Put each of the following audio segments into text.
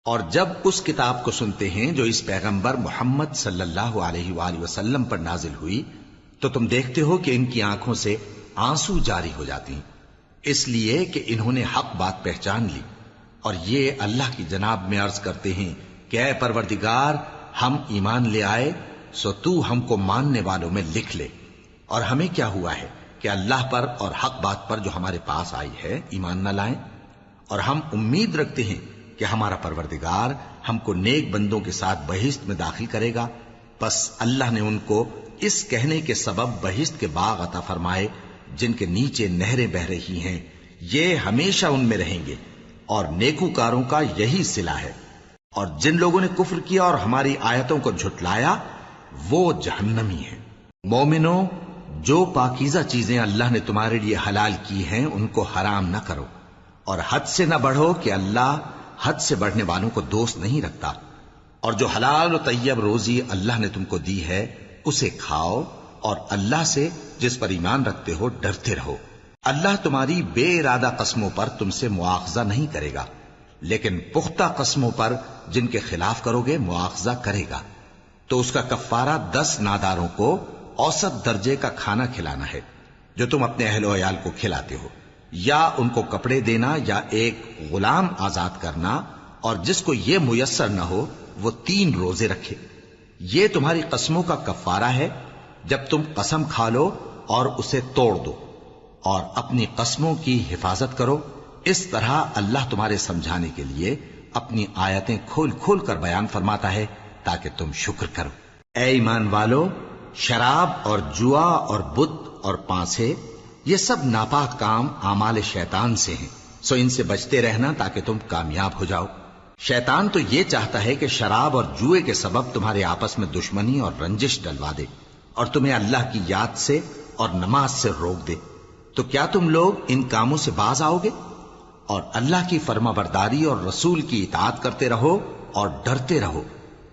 اور جب اس کتاب کو سنتے ہیں جو اس پیغمبر محمد صلی اللہ علیہ وآلہ وسلم پر نازل ہوئی تو تم دیکھتے ہو کہ ان کی آنکھوں سے آنسو جاری ہو جاتی ہیں، اس لیے کہ انہوں نے حق بات پہچان لی، اور یہ اللہ کی جناب میں عرض کرتے ہیں کہ اے پروردگار، ہم ایمان لے آئے سو تو ہم کو ماننے والوں میں لکھ لے، اور ہمیں کیا ہوا ہے کہ اللہ پر اور حق بات پر جو ہمارے پاس آئی ہے ایمان نہ لائیں، اور ہم امید رکھتے ہیں کہ ہمارا پروردگار ہم کو نیک بندوں کے ساتھ بہشت میں داخل کرے گا۔ بس اللہ نے ان کو اس کہنے کے سبب بہشت کے باغ عطا فرمائے جن کے نیچے نہریں بہ رہی ہیں، یہ ہمیشہ ان میں رہیں گے، اور نیکوکاروں کا یہی صلہ ہے۔ اور جن لوگوں نے کفر کیا اور ہماری آیتوں کو جھٹلایا وہ جہنمی ہیں۔ مومنوں، جو پاکیزہ چیزیں اللہ نے تمہارے لیے حلال کی ہیں ان کو حرام نہ کرو، اور حد سے نہ بڑھو کہ اللہ حد سے بڑھنے والوں کو دوست نہیں رکھتا، اور جو حلال و طیب روزی اللہ نے تم کو دی ہے اسے کھاؤ، اور اللہ سے جس پر ایمان رکھتے ہو ڈرتے رہو۔ اللہ تمہاری بے ارادہ قسموں پر تم سے مواخذہ نہیں کرے گا، لیکن پختہ قسموں پر جن کے خلاف کرو گے مواخذہ کرے گا، تو اس کا کفارہ 10 ناداروں کو اوسط درجے کا کھانا کھلانا ہے جو تم اپنے اہل و عیال کو کھلاتے ہو، یا ان کو کپڑے دینا، یا ایک غلام آزاد کرنا، اور جس کو یہ میسر نہ ہو وہ 3 روزے رکھے۔ یہ تمہاری قسموں کا کفارہ ہے جب تم قسم کھا لو اور اسے توڑ دو، اور اپنی قسموں کی حفاظت کرو۔ اس طرح اللہ تمہارے سمجھانے کے لیے اپنی آیتیں کھول کھول کر بیان فرماتا ہے تاکہ تم شکر کرو۔ اے ایمان والو، شراب اور جوا اور بت اور پانسے، یہ سب ناپاک کام اعمال شیطان سے ہیں، سو ان سے بچتے رہنا تاکہ تم کامیاب ہو جاؤ۔ شیطان تو یہ چاہتا ہے کہ شراب اور جوئے کے سبب تمہارے آپس میں دشمنی اور رنجش ڈلوا دے، اور تمہیں اللہ کی یاد سے اور نماز سے روک دے۔ تو کیا تم لوگ ان کاموں سے باز آؤ گے؟ اور اللہ کی فرما برداری اور رسول کی اطاعت کرتے رہو اور ڈرتے رہو۔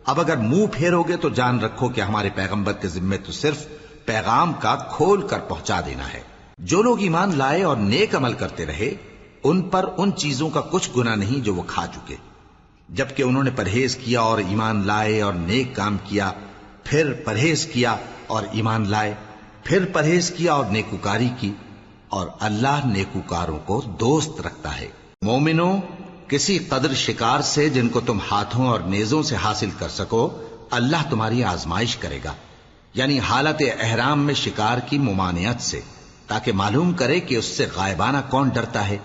اب اگر منہ پھیرو گے تو جان رکھو کہ ہمارے پیغمبر کے ذمے تو صرف پیغام کا کھول کر پہنچا دینا ہے۔ جو لوگ ایمان لائے اور نیک عمل کرتے رہے ان پر ان چیزوں کا کچھ گناہ نہیں جو وہ کھا چکے، جبکہ انہوں نے پرہیز کیا اور ایمان لائے اور نیک کام کیا، پھر پرہیز کیا اور ایمان لائے، پھر پرہیز کیا اور نیکوکاری کی، اور اللہ نیکوکاروں کو دوست رکھتا ہے۔ مومنوں، کسی قدر شکار سے جن کو تم ہاتھوں اور نیزوں سے حاصل کر سکو اللہ تمہاری آزمائش کرے گا، یعنی حالت احرام میں شکار کی ممانعت سے، تاکہ معلوم کرے کہ اس سے غائبانہ کون ڈرتا ہے،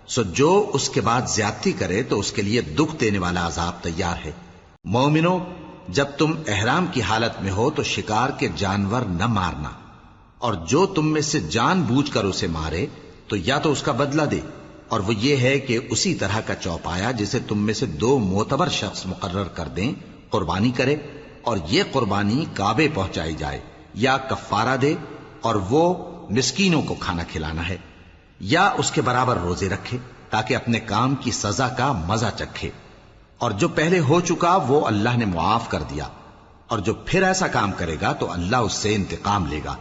سو جو اس کے بعد زیادتی کرے تو اس کے لیے دکھ دینے والا عذاب تیار ہے۔ مومنوں، جب تم احرام کی حالت میں ہو تو شکار کے جانور نہ مارنا، اور جو تم میں سے جان بوجھ کر اسے مارے تو یا تو اس کا بدلہ دے، اور وہ یہ ہے کہ اسی طرح کا چوپایا جسے تم میں سے 2 معتبر شخص مقرر کر دیں قربانی کرے، اور یہ قربانی کعبے پہنچائی جائے، یا کفارہ دے اور وہ مسکینوں کو کھانا کھلانا ہے، یا اس کے برابر روزے رکھے تاکہ اپنے کام کی سزا کا مزہ چکھے، اور جو پہلے ہو چکا وہ اللہ نے معاف کر دیا، اور جو پھر ایسا کام کرے گا تو اللہ اس سے انتقام لے گا،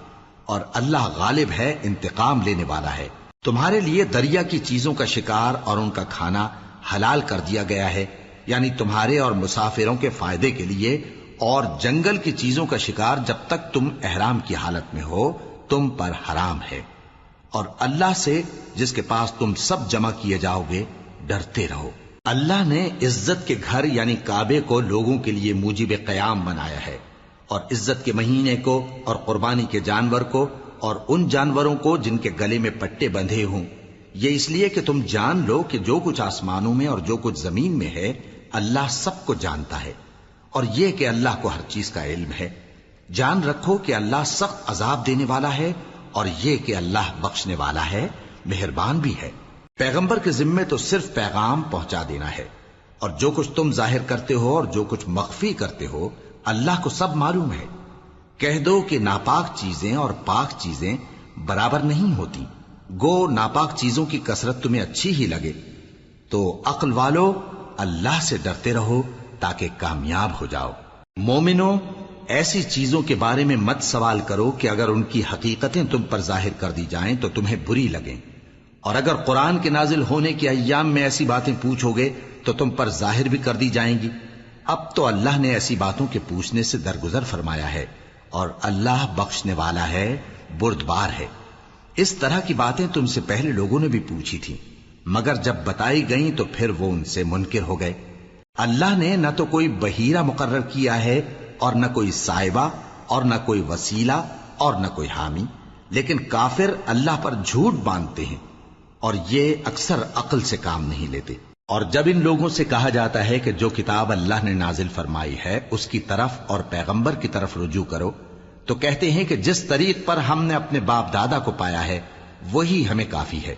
اور اللہ غالب ہے، انتقام لینے والا ہے۔ تمہارے لیے دریا کی چیزوں کا شکار اور ان کا کھانا حلال کر دیا گیا ہے، یعنی تمہارے اور مسافروں کے فائدے کے لیے، اور جنگل کی چیزوں کا شکار جب تک تم احرام کی حالت میں ہو تم پر حرام ہے، اور اللہ سے جس کے پاس تم سب جمع کیے جاؤ گے ڈرتے رہو۔ اللہ نے عزت کے گھر یعنی کعبے کو لوگوں کے لیے موجب قیام بنایا ہے، اور عزت کے مہینے کو اور قربانی کے جانور کو اور ان جانوروں کو جن کے گلے میں پٹے بندھے ہوں، یہ اس لیے کہ تم جان لو کہ جو کچھ آسمانوں میں اور جو کچھ زمین میں ہے اللہ سب کو جانتا ہے، اور یہ کہ اللہ کو ہر چیز کا علم ہے۔ جان رکھو کہ اللہ سخت عذاب دینے والا ہے، اور یہ کہ اللہ بخشنے والا ہے، مہربان بھی ہے۔ پیغمبر کے ذمے تو صرف پیغام پہنچا دینا ہے، اور جو کچھ تم ظاہر کرتے ہو اور جو کچھ مخفی کرتے ہو اللہ کو سب معلوم ہے۔ کہہ دو کہ ناپاک چیزیں اور پاک چیزیں برابر نہیں ہوتی، گو ناپاک چیزوں کی کثرت تمہیں اچھی ہی لگے، تو عقل والو اللہ سے ڈرتے رہو تاکہ کامیاب ہو جاؤ۔ مومنوں، ایسی چیزوں کے بارے میں مت سوال کرو کہ اگر ان کی حقیقتیں تم پر ظاہر کر دی جائیں تو تمہیں بری لگیں، اور اگر قرآن کے نازل ہونے کے ایام میں ایسی باتیں پوچھو گے تو تم پر ظاہر بھی کر دی جائیں گی۔ اب تو اللہ نے ایسی باتوں کے پوچھنے سے درگزر فرمایا ہے، اور اللہ بخشنے والا ہے، بردبار ہے۔ اس طرح کی باتیں تم سے پہلے لوگوں نے بھی پوچھی تھیں، مگر جب بتائی گئیں تو پھر وہ ان سے منکر ہو گئے۔ اللہ نے نہ تو کوئی بحیرہ مقرر کیا ہے، اور نہ کوئی سائبہ، اور نہ کوئی وسیلہ، اور نہ کوئی حامی، لیکن کافر اللہ پر جھوٹ باندھتے ہیں، اور یہ اکثر عقل سے کام نہیں لیتے۔ اور جب ان لوگوں سے کہا جاتا ہے کہ جو کتاب اللہ نے نازل فرمائی ہے اس کی طرف اور پیغمبر کی طرف رجوع کرو، تو کہتے ہیں کہ جس طریق پر ہم نے اپنے باپ دادا کو پایا ہے وہی ہمیں کافی ہے۔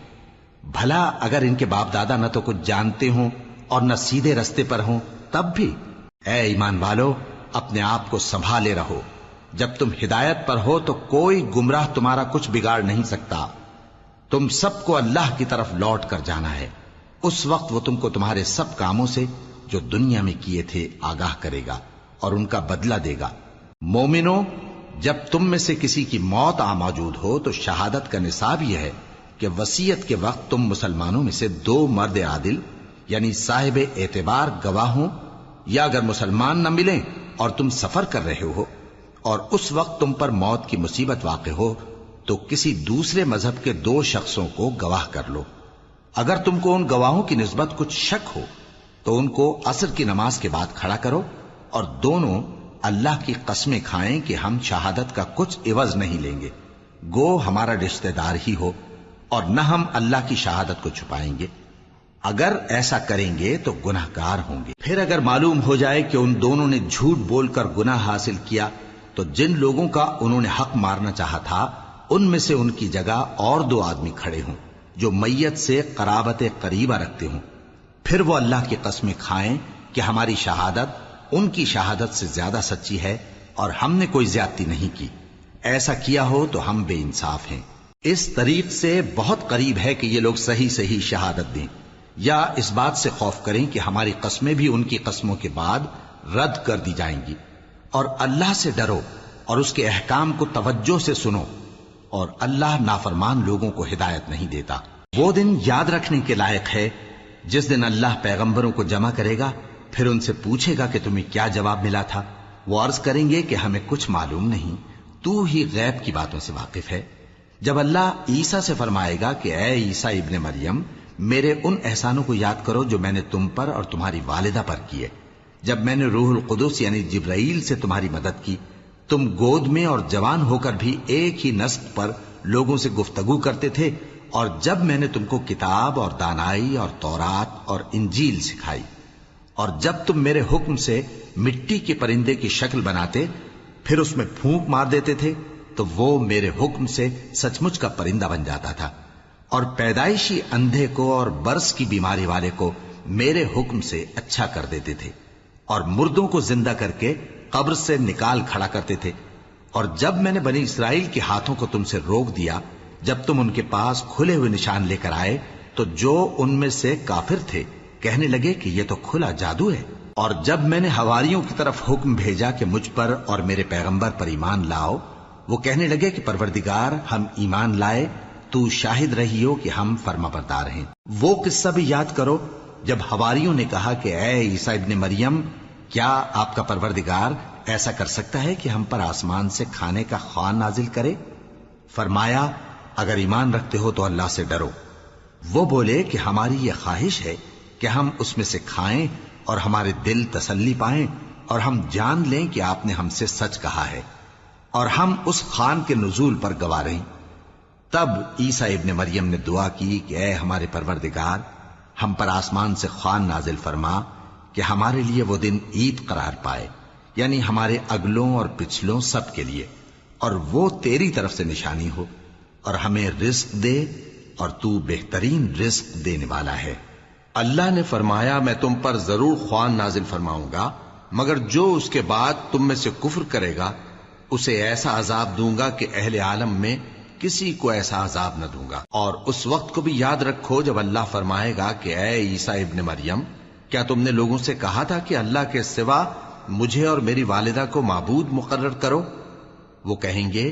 بھلا اگر ان کے باپ دادا نہ تو کچھ جانتے ہوں اور نہ سیدھے رستے پر ہوں تب بھی؟ اے ایمان والو، اپنے آپ کو سنبھالے رہو، جب تم ہدایت پر ہو تو کوئی گمراہ تمہارا کچھ بگاڑ نہیں سکتا۔ تم سب کو اللہ کی طرف لوٹ کر جانا ہے، اس وقت وہ تم کو تمہارے سب کاموں سے جو دنیا میں کیے تھے آگاہ کرے گا اور ان کا بدلہ دے گا۔ مومنو، جب تم میں سے کسی کی موت آ موجود ہو تو شہادت کا نصاب یہ ہے کہ وصیت کے وقت تم مسلمانوں میں سے 2 مرد عادل یعنی صاحب اعتبار گواہ ہوں، یا اگر مسلمان نہ ملیں اور تم سفر کر رہے ہو اور اس وقت تم پر موت کی مصیبت واقع ہو تو کسی دوسرے مذہب کے 2 شخصوں کو گواہ کر لو۔ اگر تم کو ان گواہوں کی نسبت کچھ شک ہو تو ان کو عصر کی نماز کے بعد کھڑا کرو، اور دونوں اللہ کی قسمیں کھائیں کہ ہم شہادت کا کچھ عوض نہیں لیں گے، گو ہمارا رشتہ دار ہی ہو، اور نہ ہم اللہ کی شہادت کو چھپائیں گے۔ اگر ایسا کریں گے تو گناہ گار ہوں گے۔ پھر اگر معلوم ہو جائے کہ ان دونوں نے جھوٹ بول کر گناہ حاصل کیا تو جن لوگوں کا انہوں نے حق مارنا چاہا تھا ان میں سے ان کی جگہ اور 2 آدمی کھڑے ہوں جو میت سے قرابت قریبہ رکھتے ہوں، پھر وہ اللہ کی قسمیں کھائیں کہ ہماری شہادت ان کی شہادت سے زیادہ سچی ہے اور ہم نے کوئی زیادتی نہیں کی۔ ایسا کیا ہو تو ہم بے انصاف ہیں۔ اس طریق سے بہت قریب ہے کہ یہ لوگ صحیح صحیح شہادت دیں، یا اس بات سے خوف کریں کہ ہماری قسمیں بھی ان کی قسموں کے بعد رد کر دی جائیں گی۔ اور اللہ سے ڈرو اور اس کے احکام کو توجہ سے سنو، اور اللہ نافرمان لوگوں کو ہدایت نہیں دیتا۔ وہ دن یاد رکھنے کے لائق ہے جس دن اللہ پیغمبروں کو جمع کرے گا، پھر ان سے پوچھے گا کہ تمہیں کیا جواب ملا تھا۔ وہ عرض کریں گے کہ ہمیں کچھ معلوم نہیں، تو ہی غیب کی باتوں سے واقف ہے۔ جب اللہ عیسیٰ سے فرمائے گا کہ اے عیسیٰ ابن مریم، میرے ان احسانوں کو یاد کرو جو میں نے تم پر اور تمہاری والدہ پر کیے، جب میں نے روح القدس یعنی جبرائیل سے تمہاری مدد کی، تم گود میں اور جوان ہو کر بھی ایک ہی نسق پر لوگوں سے گفتگو کرتے تھے، اور جب میں نے تم کو کتاب اور دانائی اور تورات اور انجیل سکھائی، اور جب تم میرے حکم سے مٹی کے پرندے کی شکل بناتے پھر اس میں پھونک مار دیتے تھے تو وہ میرے حکم سے سچ مچ کا پرندہ بن جاتا تھا، اور پیدائشی اندھے کو اور برس کی بیماری والے کو میرے حکم سے اچھا کر دیتے تھے، اور مردوں کو زندہ کر کے قبر سے نکال کھڑا کرتے تھے۔ اور جب میں نے بنی اسرائیل کے ہاتھوں کو تم سے روک دیا جب تم ان کے پاس کھلے ہوئے نشان لے کر آئے تو جو ان میں سے کافر تھے کہنے لگے کہ یہ تو کھلا جادو ہے۔ اور جب میں نے حواریوں کی طرف حکم بھیجا کہ مجھ پر اور میرے پیغمبر پر ایمان لاؤ، وہ کہنے لگے کہ پروردگار، ہم ایمان لائے، تو شاہد رہی ہو کہ ہم فرما بردار ہیں۔ وہ قصہ بھی یاد کرو جب حواریوں نے کہا کہ اے عیسیٰ ابن مریم، کیا آپ کا پروردگار ایسا کر سکتا ہے کہ ہم پر آسمان سے کھانے کا خوان نازل کرے؟ فرمایا، اگر ایمان رکھتے ہو تو اللہ سے ڈرو۔ وہ بولے کہ ہماری یہ خواہش ہے کہ ہم اس میں سے کھائیں اور ہمارے دل تسلی پائیں اور ہم جان لیں کہ آپ نے ہم سے سچ کہا ہے، اور ہم اس خوان کے نزول پر گواہ رہیں۔ تب عیسیٰ ابن مریم نے دعا کی کہ اے ہمارے پروردگار، ہم پر آسمان سے خوان نازل فرما کہ ہمارے لیے وہ دن عید قرار پائے، یعنی ہمارے اگلوں اور پچھلوں سب کے لیے، اور وہ تیری طرف سے نشانی ہو، اور ہمیں رزق دے، اور تو بہترین رزق دینے والا ہے۔ اللہ نے فرمایا، میں تم پر ضرور خوان نازل فرماؤں گا، مگر جو اس کے بعد تم میں سے کفر کرے گا اسے ایسا عذاب دوں گا کہ اہل عالم میں کسی کو ایسا عذاب نہ دوں گا۔ اور اس وقت کو بھی یاد رکھو جب اللہ فرمائے گا کہ اے عیسیٰ ابن مریم، کیا تم نے لوگوں سے کہا تھا کہ اللہ کے سوا مجھے اور میری والدہ کو معبود مقرر کرو؟ وہ کہیں گے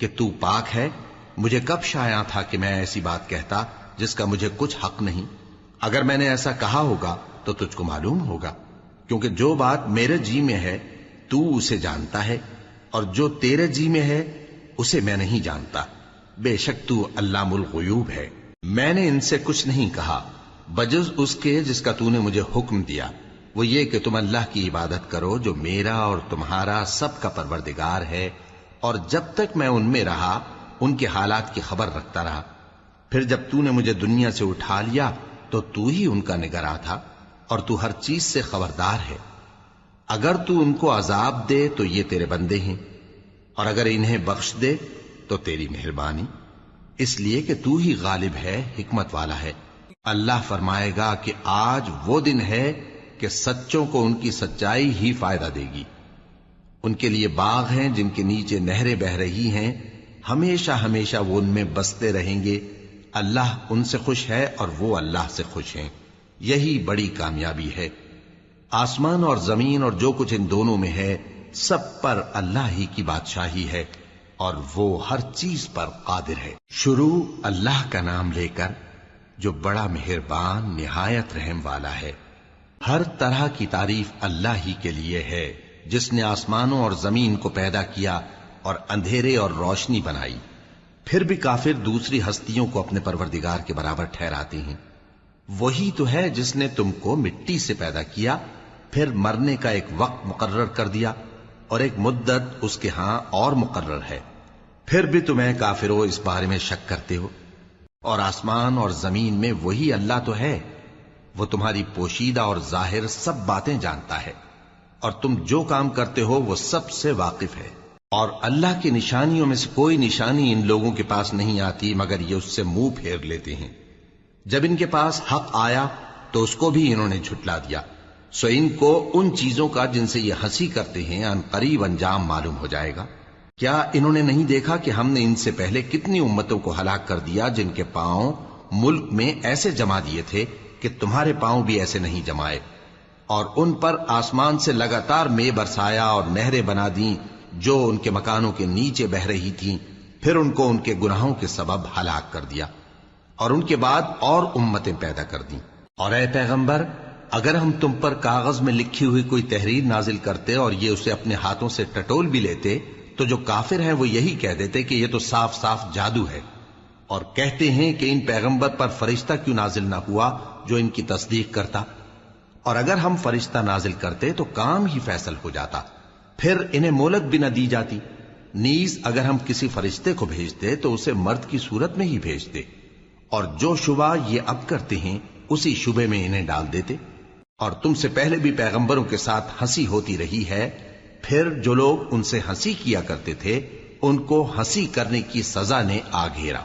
کہ تو پاک ہے، مجھے کب شایع تھا کہ میں ایسی بات کہتا جس کا مجھے کچھ حق نہیں۔ اگر میں نے ایسا کہا ہوگا تو تجھ کو معلوم ہوگا، کیونکہ جو بات میرے جی میں ہے تو اسے جانتا ہے، اور جو تیرے جی میں ہے اسے میں نہیں جانتا۔ بے شک تو علام الغیوب ہے۔ میں نے ان سے کچھ نہیں کہا بجز اس کے جس کا تو نے مجھے حکم دیا، وہ یہ کہ تم اللہ کی عبادت کرو جو میرا اور تمہارا سب کا پروردگار ہے، اور جب تک میں ان میں رہا ان کے حالات کی خبر رکھتا رہا۔ پھر جب تو نے مجھے دنیا سے اٹھا لیا تو ہی ان کا نگراں تھا، اور تو ہر چیز سے خبردار ہے۔ اگر تو ان کو عذاب دے تو یہ تیرے بندے ہیں، اور اگر انہیں بخش دے تو تیری مہربانی، اس لیے کہ تو ہی غالب ہے، حکمت والا ہے۔ اللہ فرمائے گا کہ آج وہ دن ہے کہ سچوں کو ان کی سچائی ہی فائدہ دے گی۔ ان کے لیے باغ ہیں جن کے نیچے نہریں بہ رہی ہیں، ہمیشہ ہمیشہ وہ ان میں بستے رہیں گے۔ اللہ ان سے خوش ہے اور وہ اللہ سے خوش ہیں، یہی بڑی کامیابی ہے۔ آسمان اور زمین اور جو کچھ ان دونوں میں ہے سب پر اللہ ہی کی بادشاہی ہے، اور وہ ہر چیز پر قادر ہے۔ شروع اللہ کا نام لے کر جو بڑا مہربان نہایت رحم والا ہے۔ ہر طرح کی تعریف اللہ ہی کے لیے ہے، جس نے آسمانوں اور زمین کو پیدا کیا اور اندھیرے اور روشنی بنائی۔ پھر بھی کافر دوسری ہستیوں کو اپنے پروردگار کے برابر ٹھہراتے ہیں۔ وہی تو ہے جس نے تم کو مٹی سے پیدا کیا، پھر مرنے کا ایک وقت مقرر کر دیا اور ایک مدت اس کے ہاں اور مقرر ہے۔ پھر بھی تمہیں کافروں اس بارے میں شک کرتے ہو، اور آسمان اور زمین میں وہی اللہ تو ہے، وہ تمہاری پوشیدہ اور ظاہر سب باتیں جانتا ہے، اور تم جو کام کرتے ہو وہ سب سے واقف ہے۔ اور اللہ کی نشانیوں میں سے کوئی نشانی ان لوگوں کے پاس نہیں آتی مگر یہ اس سے منہ پھیر لیتے ہیں۔ جب ان کے پاس حق آیا تو اس کو بھی انہوں نے جھٹلا دیا، سو ان کو ان چیزوں کا جن سے یہ ہنسی کرتے ہیں ان قریب انجام معلوم ہو جائے گا۔ کیا انہوں نے نہیں دیکھا کہ ہم نے ان سے پہلے کتنی امتوں کو ہلاک کر دیا جن کے پاؤں ملک میں ایسے جما دیے تھے کہ تمہارے پاؤں بھی ایسے نہیں جمائے، اور ان پر آسمان سے لگاتار مے برسایا اور نہریں بنا دیں جو ان کے مکانوں کے نیچے بہ رہی تھیں، پھر ان کو ان کے گناہوں کے سبب ہلاک کر دیا، اور ان کے بعد اور امتیں پیدا کر دیں۔ اور اے پیغمبر، اگر ہم تم پر کاغذ میں لکھی ہوئی کوئی تحریر نازل کرتے اور یہ اسے اپنے ہاتھوں سے ٹٹول بھی لیتے تو جو کافر ہیں وہ یہی کہہ دیتے کہ یہ تو صاف صاف جادو ہے، اور کہتے ہیں کہ ان پیغمبر پر فرشتہ کیوں نازل نہ ہوا جو ان کی تصدیق کرتا، اور اگر ہم فرشتہ نازل کرتے تو کام ہی فیصل ہو جاتا، پھر انہیں مہلت بھی نہ دی جاتی۔ نیز اگر ہم کسی فرشتے کو بھیجتے تو اسے مرد کی صورت میں ہی بھیجتے، اور جو شبہ یہ اب کرتے ہیں اسی شبے میں انہیں ڈال دیتے۔ اور تم سے پہلے بھی پیغمبروں کے ساتھ ہنسی ہوتی رہی ہے، پھر جو لوگ ان سے ہنسی کیا کرتے تھے ان کو ہنسی کرنے کی سزا نے آ گھیرا۔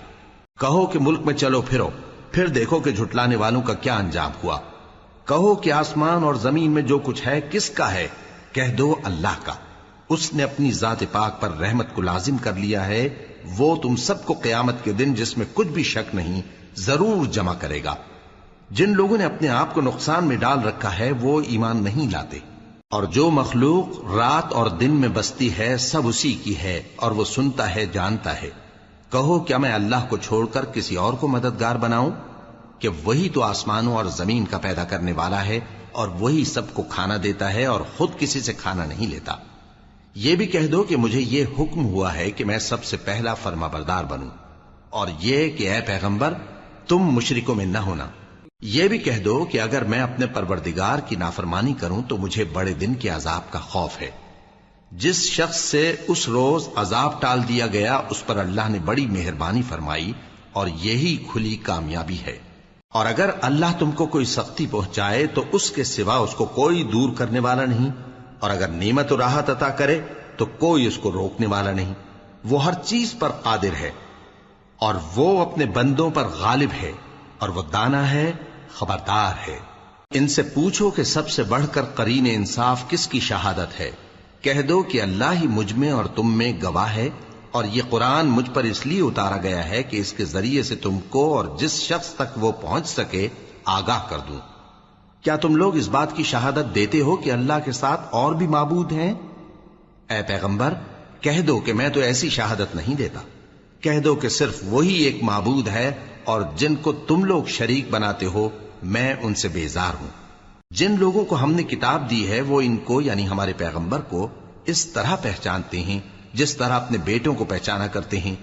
کہو کہ ملک میں چلو پھرو، پھر دیکھو کہ جھٹلانے والوں کا کیا انجام ہوا۔ کہو کہ آسمان اور زمین میں جو کچھ ہے کس کا ہے؟ کہہ دو اللہ کا۔ اس نے اپنی ذات پاک پر رحمت کو لازم کر لیا ہے، وہ تم سب کو قیامت کے دن جس میں کچھ بھی شک نہیں ضرور جمع کرے گا۔ جن لوگوں نے اپنے آپ کو نقصان میں ڈال رکھا ہے وہ ایمان نہیں لاتے، اور جو مخلوق رات اور دن میں بستی ہے سب اسی کی ہے، اور وہ سنتا ہے جانتا ہے۔ کہو کیا میں اللہ کو چھوڑ کر کسی اور کو مددگار بناؤں؟ کہ وہی تو آسمانوں اور زمین کا پیدا کرنے والا ہے، اور وہی سب کو کھانا دیتا ہے اور خود کسی سے کھانا نہیں لیتا۔ یہ بھی کہہ دو کہ مجھے یہ حکم ہوا ہے کہ میں سب سے پہلا فرما بردار بنوں، اور یہ کہ اے پیغمبر تم مشرکوں میں نہ ہونا۔ یہ بھی کہہ دو کہ اگر میں اپنے پروردگار کی نافرمانی کروں تو مجھے بڑے دن کے عذاب کا خوف ہے۔ جس شخص سے اس روز عذاب ٹال دیا گیا اس پر اللہ نے بڑی مہربانی فرمائی، اور یہی کھلی کامیابی ہے۔ اور اگر اللہ تم کو کوئی سختی پہنچائے تو اس کے سوا اس کو کوئی دور کرنے والا نہیں، اور اگر نعمت و راحت عطا کرے تو کوئی اس کو روکنے والا نہیں۔ وہ ہر چیز پر قادر ہے، اور وہ اپنے بندوں پر غالب ہے، اور وہ دانا ہے، خبردار ہے۔ ان سے پوچھو کہ سب سے بڑھ کر قرین انصاف کس کی شہادت ہے؟ کہہ دو کہ اللہ ہی مجھ میں اور تم میں گواہ ہے، اور یہ قرآن مجھ پر اس لیے اتارا گیا ہے کہ اس کے ذریعے سے تم کو اور جس شخص تک وہ پہنچ سکے آگاہ کر دوں۔ کیا تم لوگ اس بات کی شہادت دیتے ہو کہ اللہ کے ساتھ اور بھی معبود ہیں؟ اے پیغمبر کہہ دو کہ میں تو ایسی شہادت نہیں دیتا۔ کہہ دو کہ صرف وہی ایک معبود ہے، اور جن کو تم لوگ شریک بناتے ہو میں ان سے بیزار ہوں۔ جن لوگوں کو ہم نے کتاب دی ہے وہ ان کو یعنی ہمارے پیغمبر کو اس طرح پہچانتے ہیں جس طرح اپنے بیٹوں کو پہچانا کرتے ہیں۔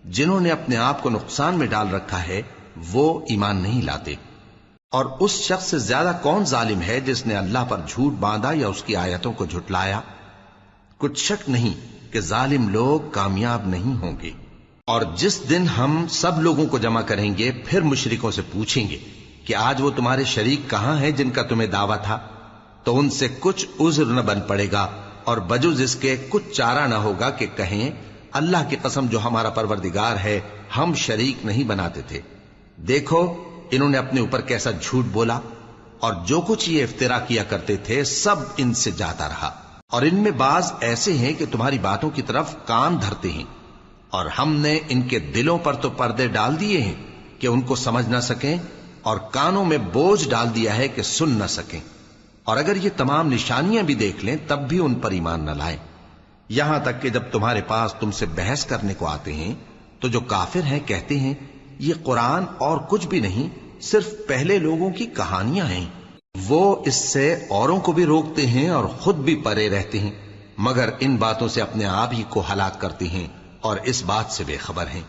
جنہوں نے اپنے آپ کو نقصان میں ڈال رکھا ہے وہ ایمان نہیں لاتے۔ اور اس شخص سے زیادہ کون ظالم ہے جس نے اللہ پر جھوٹ باندھا یا اس کی آیتوں کو جھٹلایا؟ کچھ شک نہیں کہ ظالم لوگ کامیاب نہیں ہوں گے۔ اور جس دن ہم سب لوگوں کو جمع کریں گے پھر مشرکوں سے پوچھیں گے کہ آج وہ تمہارے شریک کہاں ہیں جن کا تمہیں دعویٰ تھا؟ تو ان سے کچھ عذر نہ بن پڑے گا اور بجز اس کے کچھ چارہ نہ ہوگا کہ کہیں اللہ کی قسم جو ہمارا پروردگار ہے ہم شریک نہیں بناتے تھے۔ دیکھو انہوں نے اپنے اوپر کیسا جھوٹ بولا، اور جو کچھ یہ افترا کیا کرتے تھے سب ان سے جاتا رہا۔ اور ان میں بعض ایسے ہیں کہ تمہاری باتوں کی طرف کان دھرتے ہیں، اور ہم نے ان کے دلوں پر تو پردے ڈال دیے ہیں کہ ان کو سمجھ نہ سکیں، اور کانوں میں بوجھ ڈال دیا ہے کہ سن نہ سکیں۔ اور اگر یہ تمام نشانیاں بھی دیکھ لیں تب بھی ان پر ایمان نہ لائیں، یہاں تک کہ جب تمہارے پاس تم سے بحث کرنے کو آتے ہیں تو جو کافر ہیں کہتے ہیں یہ قرآن اور کچھ بھی نہیں، صرف پہلے لوگوں کی کہانیاں ہیں۔ وہ اس سے اوروں کو بھی روکتے ہیں اور خود بھی پرے رہتے ہیں، مگر ان باتوں سے اپنے آپ ہی کو ہلاک کرتے ہیں اور اس بات سے بے خبر ہیں۔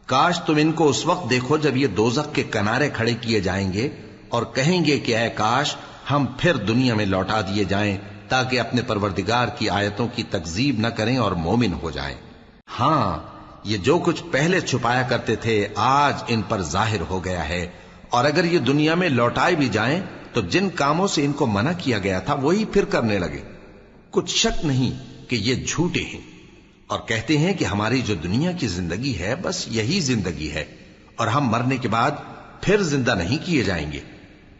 کاش تم ان کو اس وقت دیکھو جب یہ دوزخ کے کنارے کھڑے کیے جائیں گے اور کہیں گے کہ اے کاش ہم پھر دنیا میں لوٹا دیے جائیں تاکہ اپنے پروردگار کی آیتوں کی تکذیب نہ کریں اور مومن ہو جائیں۔ ہاں یہ جو کچھ پہلے چھپایا کرتے تھے آج ان پر ظاہر ہو گیا ہے، اور اگر یہ دنیا میں لوٹائے بھی جائیں تو جن کاموں سے ان کو منع کیا گیا تھا وہی پھر کرنے لگے۔ کچھ شک نہیں کہ یہ جھوٹے ہیں، اور کہتے ہیں کہ ہماری جو دنیا کی زندگی ہے بس یہی زندگی ہے اور ہم مرنے کے بعد پھر زندہ نہیں کیے جائیں گے۔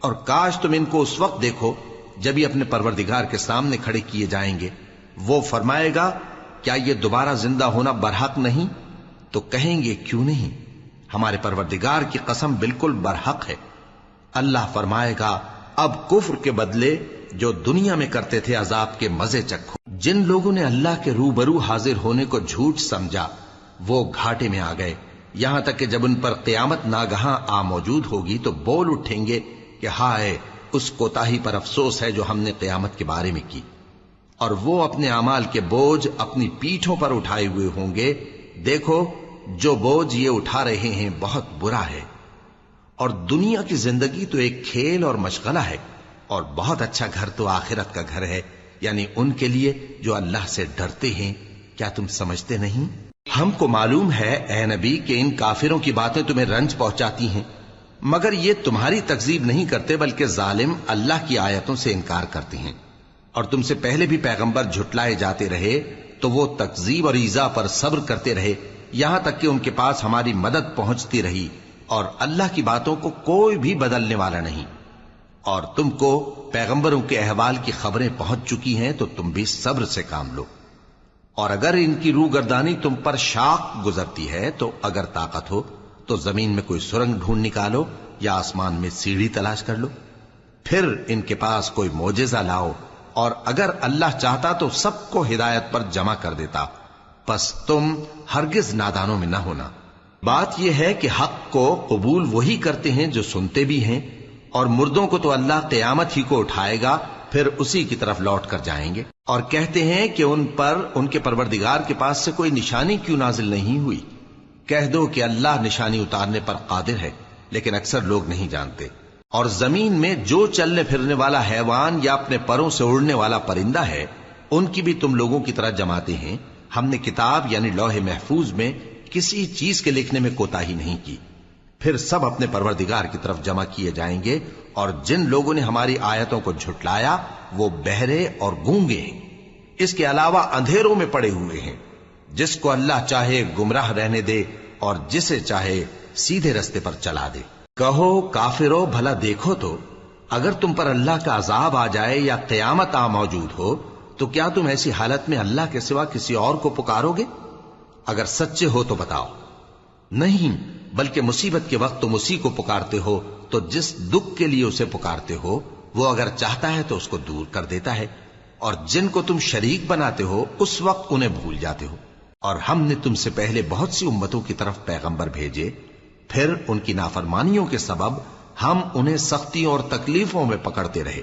اور کاش تم ان کو اس وقت دیکھو جب یہ اپنے پروردگار کے سامنے کھڑے کیے جائیں گے، وہ فرمائے گا کیا یہ دوبارہ زندہ ہونا برحق نہیں؟ تو کہیں گے کیوں نہیں، ہمارے پروردگار کی قسم بالکل برحق ہے۔ اللہ فرمائے گا اب کفر کے بدلے جو دنیا میں کرتے تھے عذاب کے مزے چکھو۔ جن لوگوں نے اللہ کے روبرو حاضر ہونے کو جھوٹ سمجھا وہ گھاٹے میں آ گئے، یہاں تک کہ جب ان پر قیامت ناگہاں آ موجود ہوگی تو بول اٹھیں گے کہ ہائے اس کوتاہی پر افسوس ہے جو ہم نے قیامت کے بارے میں کی، اور وہ اپنے اعمال کے بوجھ اپنی پیٹھوں پر اٹھائے ہوئے ہوں گے۔ دیکھو جو بوجھ یہ اٹھا رہے ہیں بہت برا ہے، اور دنیا کی زندگی تو ایک کھیل اور مشغلہ ہے، اور بہت اچھا گھر تو آخرت کا گھر ہے، یعنی ان کے لیے جو اللہ سے ڈرتے ہیں۔ کیا تم سمجھتے نہیں؟ ہم کو معلوم ہے اے نبی کہ ان کافروں کی باتیں تمہیں رنج پہنچاتی ہیں، مگر یہ تمہاری تکذیب نہیں کرتے بلکہ ظالم اللہ کی آیتوں سے انکار کرتے ہیں۔ اور تم سے پہلے بھی پیغمبر جھٹلائے جاتے رہے تو وہ تکذیب اور ایذا پر صبر کرتے رہے، یہاں تک کہ ان کے پاس ہماری مدد پہنچتی رہی، اور اللہ کی باتوں کو کوئی بھی بدلنے والا نہیں۔ اور تم کو پیغمبروں کے احوال کی خبریں پہنچ چکی ہیں تو تم بھی صبر سے کام لو۔ اور اگر ان کی روگردانی تم پر شاق گزرتی ہے تو اگر طاقت ہو تو زمین میں کوئی سرنگ ڈھونڈ نکالو یا آسمان میں سیڑھی تلاش کر لو، پھر ان کے پاس کوئی معجزہ لاؤ، اور اگر اللہ چاہتا تو سب کو ہدایت پر جمع کر دیتا، پس تم ہرگز نادانوں میں نہ ہونا۔ بات یہ ہے کہ حق کو قبول وہی کرتے ہیں جو سنتے بھی ہیں، اور مردوں کو تو اللہ قیامت ہی کو اٹھائے گا پھر اسی کی طرف لوٹ کر جائیں گے۔ اور کہتے ہیں کہ ان پر ان کے پروردگار کے پاس سے کوئی نشانی کیوں نازل نہیں ہوئی؟ کہہ دو کہ اللہ نشانی اتارنے پر قادر ہے، لیکن اکثر لوگ نہیں جانتے۔ اور زمین میں جو چلنے پھرنے والا حیوان یا اپنے پروں سے اڑنے والا پرندہ ہے ان کی بھی تم لوگوں کی طرح جماتے ہیں۔ ہم نے کتاب یعنی لوح محفوظ میں کسی چیز کے لکھنے میں کوتاہی نہیں کی، پھر سب اپنے پروردگار کی طرف جمع کیے جائیں گے۔ اور جن لوگوں نے ہماری آیتوں کو جھٹلایا وہ بہرے اور گونگے ہیں، اس کے علاوہ اندھیروں میں پڑے ہوئے ہیں۔ جس کو اللہ چاہے گمراہ رہنے دے اور جسے چاہے سیدھے رستے پر چلا دے۔ کہو کافرو بھلا دیکھو تو اگر تم پر اللہ کا عذاب آ جائے یا قیامت آ موجود ہو تو کیا تم ایسی حالت میں اللہ کے سوا کسی اور کو پکارو گے؟ اگر سچے ہو تو بتاؤ۔ نہیں، بلکہ مصیبت کے وقت تم اسی کو پکارتے ہو، تو جس دکھ کے لیے اسے پکارتے ہو وہ اگر چاہتا ہے تو اس کو دور کر دیتا ہے، اور جن کو تم شریک بناتے ہو اس وقت انہیں بھول جاتے ہو۔ اور ہم نے تم سے پہلے بہت سی امتوں کی طرف پیغمبر بھیجے، پھر ان کی نافرمانیوں کے سبب ہم انہیں سختیوں اور تکلیفوں میں پکڑتے رہے،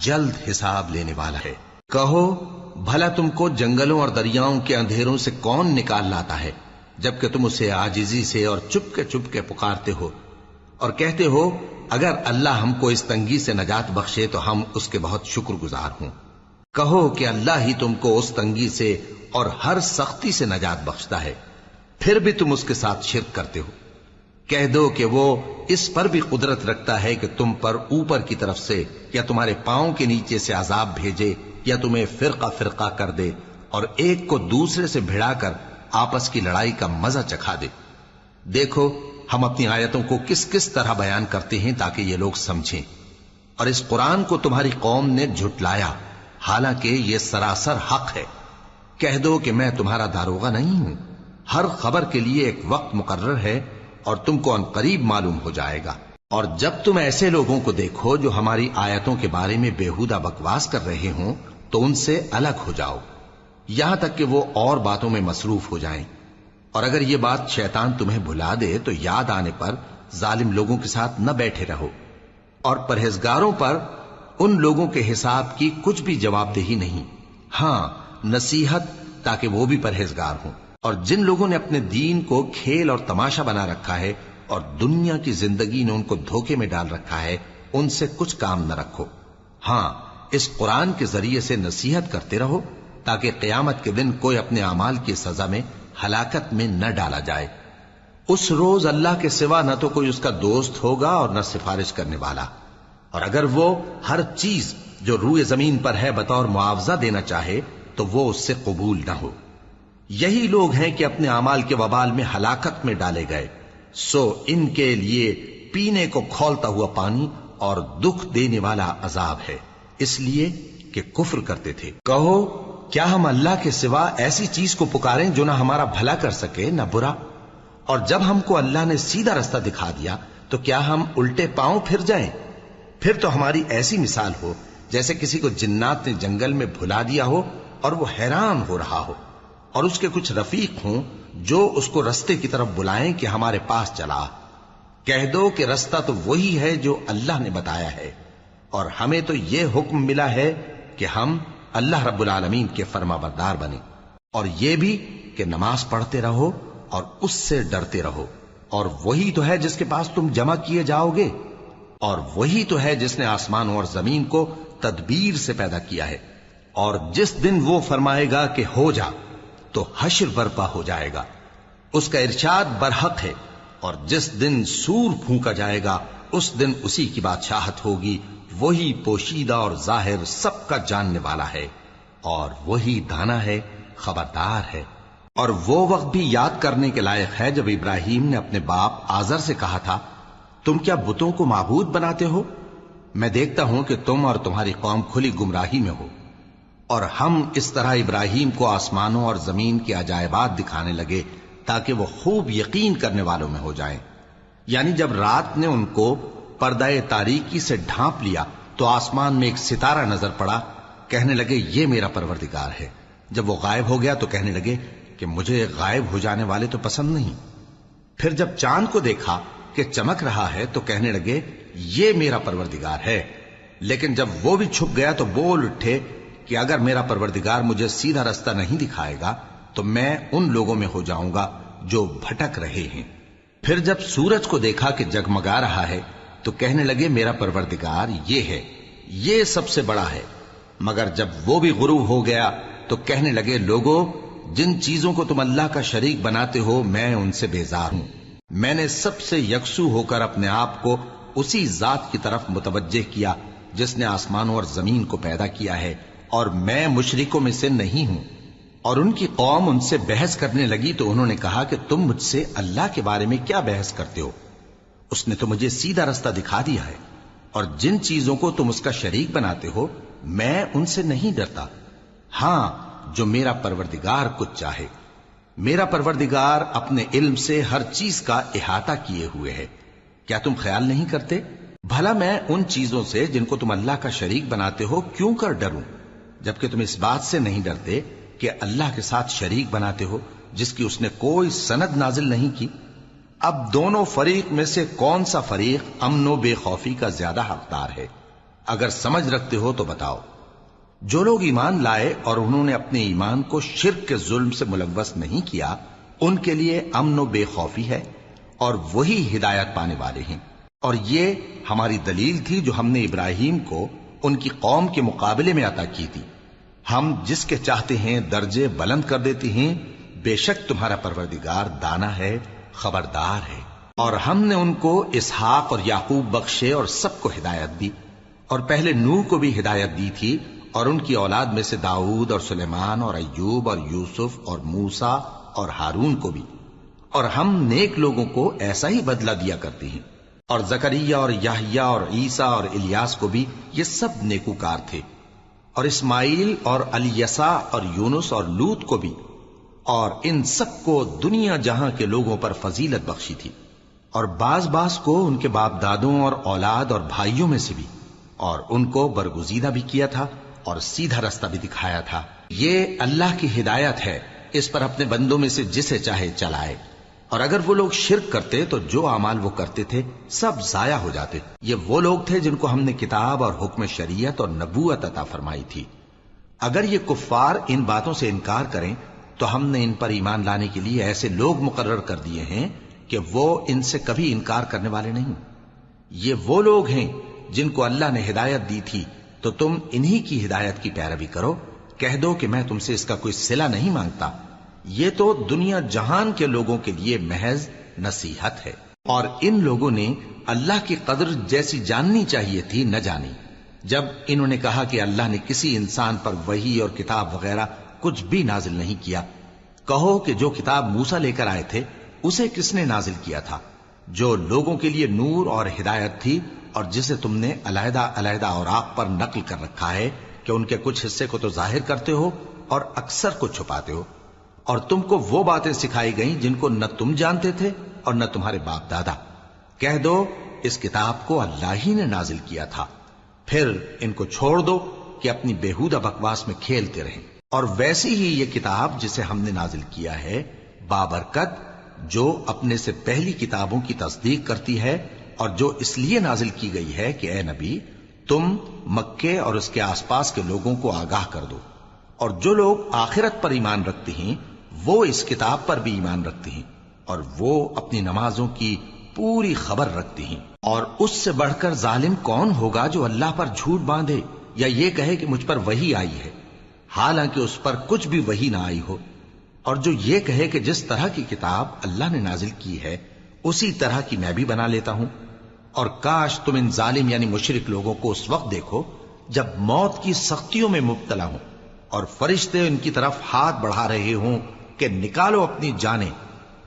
جلد حساب لینے والا ہے۔ کہو بھلا تم کو جنگلوں اور دریاؤں کے اندھیروں سے کون نکال لاتا ہے جبکہ تم اسے عاجزی سے اور چپ کے پکارتے ہو اور کہتے ہو اگر اللہ ہم کو اس تنگی سے نجات بخشے تو ہم اس کے بہت شکر گزار ہوں۔ کہو کہ اللہ ہی تم کو اس تنگی سے اور ہر سختی سے نجات بخشتا ہے، پھر بھی تم اس کے ساتھ شرک کرتے ہو۔ کہہ دو کہ وہ اس پر بھی قدرت رکھتا ہے کہ تم پر اوپر کی طرف سے یا تمہارے پاؤں کے نیچے سے عذاب بھیجے یا تمہیں فرقہ فرقہ کر دے اور ایک کو دوسرے سے بھڑا کر آپس کی لڑائی کا مزہ چکھا دے۔ دیکھو ہم اپنی آیتوں کو کس کس طرح بیان کرتے ہیں تاکہ یہ لوگ سمجھیں، اور اس قرآن کو تمہاری قوم نے جھٹلایا حالانکہ یہ سراسر حق ہے۔ کہہ دو کہ میں تمہارا داروغہ نہیں ہوں، ہر خبر کے لیے ایک وقت مقرر ہے اور تم کو ان قریب معلوم ہو جائے گا۔ اور جب تم ایسے لوگوں کو دیکھو جو ہماری آیتوں کے بارے میں بےہودہ بکواس کر رہے ہوں تو ان سے الگ ہو جاؤ یہاں تک کہ وہ اور باتوں میں مصروف ہو جائیں، اور اگر یہ بات شیطان تمہیں بھلا دے تو یاد آنے پر ظالم لوگوں کے ساتھ نہ بیٹھے رہو، اور پرہیزگاروں پر ان لوگوں کے حساب کی کچھ بھی جواب دہی نہیں، ہاں نصیحت تاکہ وہ بھی پرہیزگار ہوں۔ اور جن لوگوں نے اپنے دین کو کھیل اور تماشا بنا رکھا ہے اور دنیا کی زندگی نے ان کو دھوکے میں ڈال رکھا ہے، ان سے کچھ کام نہ رکھو، ہاں اس قرآن کے ذریعے سے نصیحت کرتے رہو تاکہ قیامت کے دن کوئی اپنے اعمال کی سزا میں ہلاکت میں نہ ڈالا جائے۔ اس روز اللہ کے سوا نہ تو کوئی اس کا دوست ہوگا اور نہ سفارش کرنے والا، اور اگر وہ ہر چیز جو روئے زمین پر ہے بطور معاوضہ دینا چاہے تو وہ اس سے قبول نہ ہو۔ یہی لوگ ہیں کہ اپنے اعمال کے وبال میں ہلاکت میں ڈالے گئے، سو ان کے لیے پینے کو کھولتا ہوا پانی اور دکھ دینے والا عذاب ہے، اس لیے کہ کفر کرتے تھے۔ کہو کیا ہم اللہ کے سوا ایسی چیز کو پکاریں جو نہ ہمارا بھلا کر سکے نہ برا؟ اور جب ہم کو اللہ نے سیدھا رستہ دکھا دیا تو کیا ہم الٹے پاؤں پھر جائیں؟ پھر تو ہماری ایسی مثال ہو جیسے کسی کو جنات نے جنگل میں بھلا دیا ہو اور وہ حیران ہو رہا ہو، اور اس کے کچھ رفیق ہوں جو اس کو رستے کی طرف بلائیں کہ ہمارے پاس چلا۔ کہہ دو کہ رستہ تو وہی ہے جو اللہ نے بتایا ہے، اور ہمیں تو یہ حکم ملا ہے کہ ہم اللہ رب العالمین کے فرما بردار بنے، اور یہ بھی کہ نماز پڑھتے رہو اور اس سے ڈرتے رہو، اور وہی تو ہے جس کے پاس تم جمع کیے جاؤ گے، اور وہی تو ہے جس نے آسمانوں اور زمین کو تدبیر سے پیدا کیا ہے، اور جس دن وہ فرمائے گا کہ ہو جا تو حشر برپا ہو جائے گا، اس کا ارشاد برحق ہے، اور جس دن سور پھونکا جائے گا اس دن اسی کی بادشاہت ہوگی، وہی پوشیدہ اور ظاہر سب کا جاننے والا ہے، اور وہی دانا ہے خبردار ہے۔ اور وہ وقت بھی یاد کرنے کے لائق ہے جب ابراہیم نے اپنے باپ آزر سے کہا تھا تم کیا بتوں کو معبود بناتے ہو؟ میں دیکھتا ہوں کہ تم اور تمہاری قوم کھلی گمراہی میں ہو۔ اور ہم اس طرح ابراہیم کو آسمانوں اور زمین کے عجائبات دکھانے لگے تاکہ وہ خوب یقین کرنے والوں میں ہو جائیں۔ یعنی جب رات نے ان کو پردہ تاریکی سے ڈھانپ لیا تو آسمان میں ایک ستارہ نظر پڑا، کہنے لگے یہ میرا پروردگار ہے۔ جب وہ غائب ہو گیا تو کہنے لگے کہ مجھے غائب ہو جانے والے تو پسند نہیں۔ پھر جب چاند کو دیکھا کہ چمک رہا ہے تو کہنے لگے یہ میرا پروردگار ہے۔ لیکن جب وہ بھی چھپ گیا تو بول اٹھے کہ اگر میرا پروردگار مجھے سیدھا رستہ نہیں دکھائے گا تو میں ان لوگوں میں ہو جاؤں گا جو بھٹک رہے ہیں۔ پھر جب سورج کو دیکھا کہ جگمگا رہا ہے تو کہنے لگے میرا پروردگار یہ ہے، یہ سب سے بڑا ہے۔ مگر جب وہ بھی غروب ہو گیا تو کہنے لگے لوگو جن چیزوں کو تم اللہ کا شریک بناتے ہو میں ان سے بیزار ہوں۔ میں نے سب سے یکسو ہو کر اپنے آپ کو اسی ذات کی طرف متوجہ کیا جس نے آسمانوں اور زمین کو پیدا کیا ہے، اور میں مشرکوں میں سے نہیں ہوں۔ اور ان کی قوم ان سے بحث کرنے لگی تو انہوں نے کہا کہ تم مجھ سے اللہ کے بارے میں کیا بحث کرتے ہو؟ اس نے تو مجھے سیدھا رستہ دکھا دیا ہے، اور جن چیزوں کو تم اس کا شریک بناتے ہو میں ان سے نہیں ڈرتا، ہاں جو میرا پروردگار کچھ چاہے۔ میرا پروردگار اپنے علم سے ہر چیز کا احاطہ کیے ہوئے ہے۔ کیا تم خیال نہیں کرتے؟ بھلا میں ان چیزوں سے جن کو تم اللہ کا شریک بناتے ہو کیوں کر ڈروں، جبکہ تم اس بات سے نہیں ڈرتے کہ اللہ کے ساتھ شریک بناتے ہو جس کی اس نے کوئی سند نازل نہیں کی۔ اب دونوں فریق میں سے کون سا فریق امن و بے خوفی کا زیادہ حقدار ہے؟ اگر سمجھ رکھتے ہو تو بتاؤ۔ جو لوگ ایمان لائے اور انہوں نے اپنے ایمان کو شرک کے ظلم سے ملوث نہیں کیا، ان کے لیے امن و بے خوفی ہے اور وہی ہدایت پانے والے ہیں۔ اور یہ ہماری دلیل تھی جو ہم نے ابراہیم کو ان کی قوم کے مقابلے میں عطا کی تھی۔ ہم جس کے چاہتے ہیں درجے بلند کر دیتے ہیں، بے شک تمہارا پروردگار دانا ہے، خبردار ہے۔ اور ہم نے ان کو اسحاق اور یعقوب بخشے اور سب کو ہدایت دی، اور پہلے نوح کو بھی ہدایت دی تھی، اور ان کی اولاد میں سے داؤد اور سلیمان اور ایوب اور یوسف اور موسیٰ اور ہارون کو بھی۔ اور ہم نیک لوگوں کو ایسا ہی بدلہ دیا کرتے ہیں۔ اور زکریا اور یحییٰ اور عیسیٰ اور الیاس کو بھی، یہ سب نیکوکار تھے۔ اور اسماعیل اور الیسع اور یونس اور لوط کو بھی، اور ان سب کو دنیا جہاں کے لوگوں پر فضیلت بخشی تھی، اور بعض کو ان کے باپ دادوں اور اولاد اور بھائیوں میں سے بھی، اور ان کو برگزیدہ بھی کیا تھا اور سیدھا رستہ بھی دکھایا تھا۔ یہ اللہ کی ہدایت ہے، اس پر اپنے بندوں میں سے جسے چاہے چلائے۔ اور اگر وہ لوگ شرک کرتے تو جو اعمال وہ کرتے تھے سب ضائع ہو جاتے۔ یہ وہ لوگ تھے جن کو ہم نے کتاب اور حکم شریعت اور نبوت عطا فرمائی تھی۔ اگر یہ کفار ان باتوں سے انکار کریں تو ہم نے ان پر ایمان لانے کے لیے ایسے لوگ مقرر کر دیے ہیں کہ وہ ان سے کبھی انکار کرنے والے نہیں۔ یہ وہ لوگ ہیں جن کو اللہ نے ہدایت دی تھی، تو تم انہی کی ہدایت کی پیروی کرو۔ کہہ دو کہ میں تم سے اس کا کوئی صلہ نہیں مانگتا، یہ تو دنیا جہان کے لوگوں کے لیے محض نصیحت ہے۔ اور ان لوگوں نے اللہ کی قدر جیسی جاننی چاہیے تھی نہ جانی۔ جب انہوں نے کہا کہ اللہ نے کسی انسان پر وحی اور کتاب وغیرہ کچھ بھی نازل نہیں کیا، کہو کہ جو کتاب موسیٰ لے کر آئے تھے اسے کس نے نازل کیا تھا، جو لوگوں کے لیے نور اور ہدایت تھی، اور جسے تم نے علیحدہ علیحدہ اوراق پر نقل کر رکھا ہے کہ ان کے کچھ حصے کو تو ظاہر کرتے ہو اور اکثر کو چھپاتے ہو۔ اور تم کو وہ باتیں سکھائی گئیں جن کو نہ تم جانتے تھے اور نہ تمہارے باپ دادا۔ کہہ دو اس کتاب کو اللہ ہی نے نازل کیا تھا، پھر ان کو چھوڑ دو کہ اپنی بیہودہ بکواس میں کھیلتے رہیں۔ اور ویسی ہی یہ کتاب جسے ہم نے نازل کیا ہے بابرکت، جو اپنے سے پہلی کتابوں کی تصدیق کرتی ہے، اور جو اس لیے نازل کی گئی ہے کہ اے نبی تم مکے اور اس کے آس پاس کے لوگوں کو آگاہ کر دو۔ اور جو لوگ آخرت پر ایمان رکھتے ہیں وہ اس کتاب پر بھی ایمان رکھتے ہیں، اور وہ اپنی نمازوں کی پوری خبر رکھتے ہیں۔ اور اس سے بڑھ کر ظالم کون ہوگا جو اللہ پر جھوٹ باندھے یا یہ کہے کہ مجھ پر وحی آئی ہے، حالانکہ اس پر کچھ بھی وحی نہ آئی ہو، اور جو یہ کہے کہ جس طرح کی کتاب اللہ نے نازل کی ہے اسی طرح کی میں بھی بنا لیتا ہوں۔ اور کاش تم ان ظالم یعنی مشرک لوگوں کو اس وقت دیکھو جب موت کی سختیوں میں مبتلا ہوں اور فرشتے ان کی طرف ہاتھ بڑھا رہے ہوں کہ نکالو اپنی جانیں،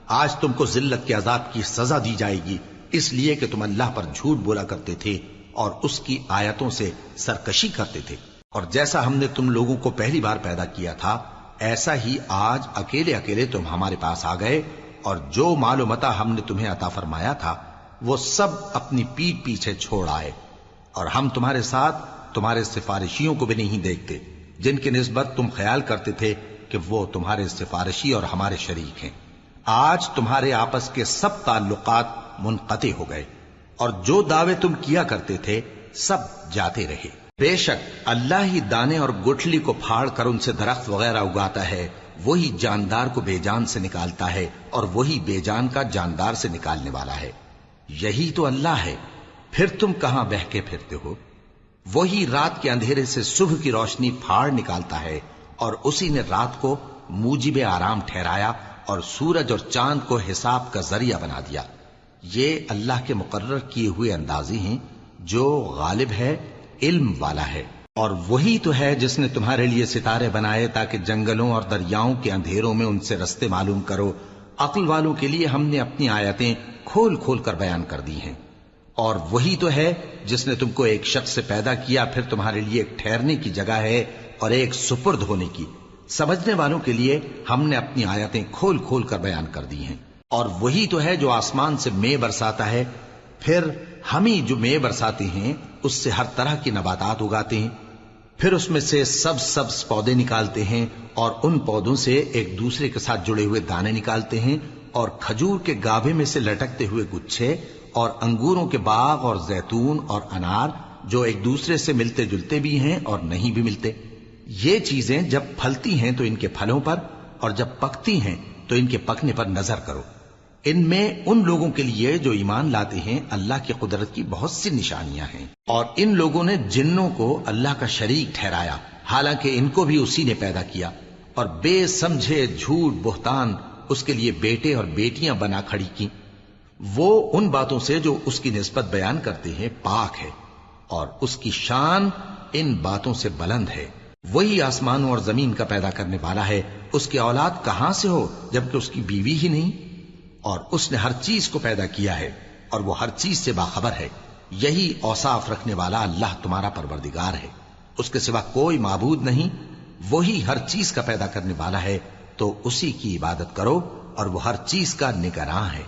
آج تم کو ذلت کے عذاب کی سزا دی جائے گی، اس لیے کہ تم اللہ پر جھوٹ بولا کرتے تھے اور اس کی آیتوں سے سرکشی کرتے تھے۔ اور جیسا ہم نے تم لوگوں کو پہلی بار پیدا کیا تھا ایسا ہی آج اکیلے اکیلے تم ہمارے پاس آ گئے، اور جو مال و متاع ہم نے تمہیں عطا فرمایا تھا وہ سب اپنی پیٹھ پیچھے چھوڑ آئے، اور ہم تمہارے ساتھ تمہارے سفارشیوں کو بھی نہیں دیکھتے جن کی نسبت تم خیال کرتے تھے کہ وہ تمہارے سفارشی اور ہمارے شریک ہیں۔ آج تمہارے آپس کے سب تعلقات منقطع ہو گئے، اور جو دعوے تم کیا کرتے تھے سب جاتے رہے۔ بے شک اللہ ہی دانے اور گٹھلی کو پھاڑ کر ان سے درخت وغیرہ اگاتا ہے، وہی جاندار کو بے جان سے نکالتا ہے اور وہی بے جان کا جاندار سے نکالنے والا ہے۔ یہی تو اللہ ہے، پھر تم کہاں بہکے پھرتے ہو؟ وہی رات کے اندھیرے سے صبح کی روشنی پھاڑ نکالتا ہے، اور اسی نے رات کو موجب آرام ٹھہرایا اور سورج اور چاند کو حساب کا ذریعہ بنا دیا۔ یہ اللہ کے مقرر کیے ہوئے اندازے ہیں، جو غالب ہے، علم والا ہے۔ اور وہی تو ہے جس نے تمہارے لیے ستارے بنائے تاکہ جنگلوں اور دریاؤں کے اندھیروں میں ان سے رستے معلوم کرو۔ عقل والوں کے لیے ہم نے اپنی آیتیں کھول کھول کر بیان کر دی ہیں۔ اور وہی تو ہے جس نے تم کو ایک شخص سے پیدا کیا، پھر تمہارے لیے ایک ٹھہرنے کی جگہ ہے اور ایک سپرد ہونے کی۔ سمجھنے والوں کے لیے ہم نے اپنی آیتیں کھول کھول کر بیان کر دی ہیں۔ اور وہی تو ہے جو آسمان سے مے برساتا ہے، پھر ہم ہی جو مے برساتے ہیں اس سے ہر طرح کی نباتات اگاتے ہیں، پھر اس میں سے سبز پودے نکالتے ہیں، اور ان پودوں سے ایک دوسرے کے ساتھ جڑے ہوئے دانے نکالتے ہیں، اور کھجور کے گاھے میں سے لٹکتے ہوئے گچھے، اور انگوروں کے باغ اور زیتون اور انار جو ایک دوسرے سے ملتے جلتے بھی ہیں اور نہیں بھی ملتے۔ یہ چیزیں جب پھلتی ہیں تو ان کے پھلوں پر، اور جب پکتی ہیں تو ان کے پکنے پر نظر کرو۔ ان میں ان لوگوں کے لیے جو ایمان لاتے ہیں اللہ کی قدرت کی بہت سی نشانیاں ہیں، اور ان لوگوں نے جنوں کو اللہ کا شریک ٹھہرایا، حالانکہ ان کو بھی اسی نے پیدا کیا، اور بے سمجھے جھوٹ بہتان اس کے لیے بیٹے اور بیٹیاں بنا کھڑی کی۔ وہ ان باتوں سے جو اس کی نسبت بیان کرتے ہیں پاک ہے، اور اس کی شان ان باتوں سے بلند ہے۔ وہی آسمانوں اور زمین کا پیدا کرنے والا ہے، اس کی اولاد کہاں سے ہو جبکہ اس کی بیوی ہی نہیں؟ اور اس نے ہر چیز کو پیدا کیا ہے، اور وہ ہر چیز سے باخبر ہے۔ یہی اوصاف رکھنے والا اللہ تمہارا پروردگار ہے، اس کے سوا کوئی معبود نہیں۔ وہی ہر چیز کا پیدا کرنے والا ہے، تو اسی کی عبادت کرو، اور وہ ہر چیز کا نگراں ہے۔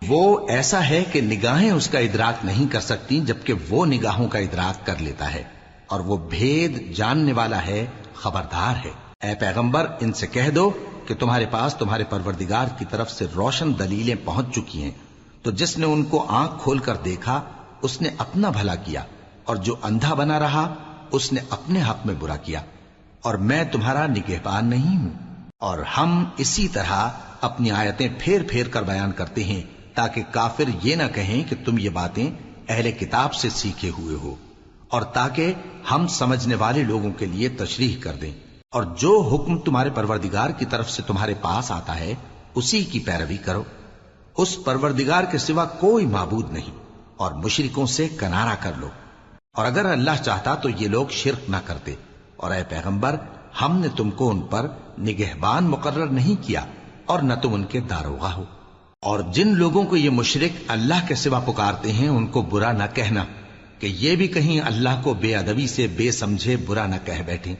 وہ ایسا ہے کہ نگاہیں اس کا ادراک نہیں کر سکتی، جبکہ وہ نگاہوں کا ادراک کر لیتا ہے، اور وہ بھید جاننے والا ہے، خبردار ہے۔ اے پیغمبر، ان سے کہہ دو کہ تمہارے پاس تمہارے پروردگار کی طرف سے روشن دلیلیں پہنچ چکی ہیں، تو جس نے ان کو آنکھ کھول کر دیکھا اس نے اپنا بھلا کیا، اور جو اندھا بنا رہا اس نے اپنے حق میں برا کیا، اور میں تمہارا نگہبان نہیں ہوں۔ اور ہم اسی طرح اپنی آیتیں پھیر پھیر کر بیان کرتے ہیں تاکہ کافر یہ نہ کہیں کہ تم یہ باتیں اہل کتاب سے سیکھے ہوئے ہو، اور تاکہ ہم سمجھنے والے لوگوں کے لیے تشریح کر دیں۔ اور جو حکم تمہارے پروردگار کی طرف سے تمہارے پاس آتا ہے اسی کی پیروی کرو، اس پروردگار کے سوا کوئی معبود نہیں، اور مشرکوں سے کنارہ کر لو۔ اور اگر اللہ چاہتا تو یہ لوگ شرک نہ کرتے، اور اے پیغمبر ہم نے تم کو ان پر نگہبان مقرر نہیں کیا، اور نہ تم ان کے داروغہ ہو۔ اور جن لوگوں کو یہ مشرک اللہ کے سوا پکارتے ہیں ان کو برا نہ کہنا، کہ یہ بھی کہیں اللہ کو بے ادبی سے بے سمجھے برا نہ کہہ بیٹھیں۔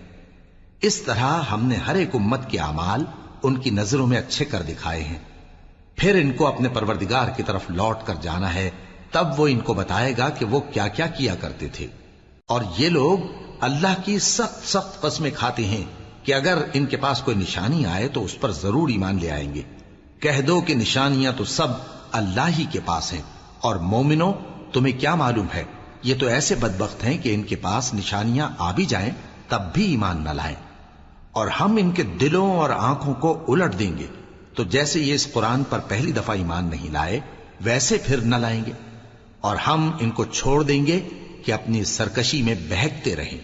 اس طرح ہم نے ہر ایک امت کے اعمال ان کی نظروں میں اچھے کر دکھائے ہیں، پھر ان کو اپنے پروردگار کی طرف لوٹ کر جانا ہے، تب وہ ان کو بتائے گا کہ وہ کیا کیا کیا کرتے تھے۔ اور یہ لوگ اللہ کی سخت سخت قسمیں کھاتے ہیں کہ اگر ان کے پاس کوئی نشانی آئے تو اس پر ضرور ایمان لے آئیں گے۔ کہہ دو کہ نشانیاں تو سب اللہ ہی کے پاس ہیں، اور مومنوں تمہیں کیا معلوم ہے، یہ تو ایسے بدبخت ہیں کہ ان کے پاس نشانیاں آ بھی جائیں تب بھی ایمان نہ لائیں، اور ہم ان کے دلوں اور آنکھوں کو الٹ دیں گے، تو جیسے یہ اس قرآن پر پہلی دفعہ ایمان نہیں لائے ویسے پھر نہ لائیں گے، اور ہم ان کو چھوڑ دیں گے کہ اپنی سرکشی میں بہکتے رہیں۔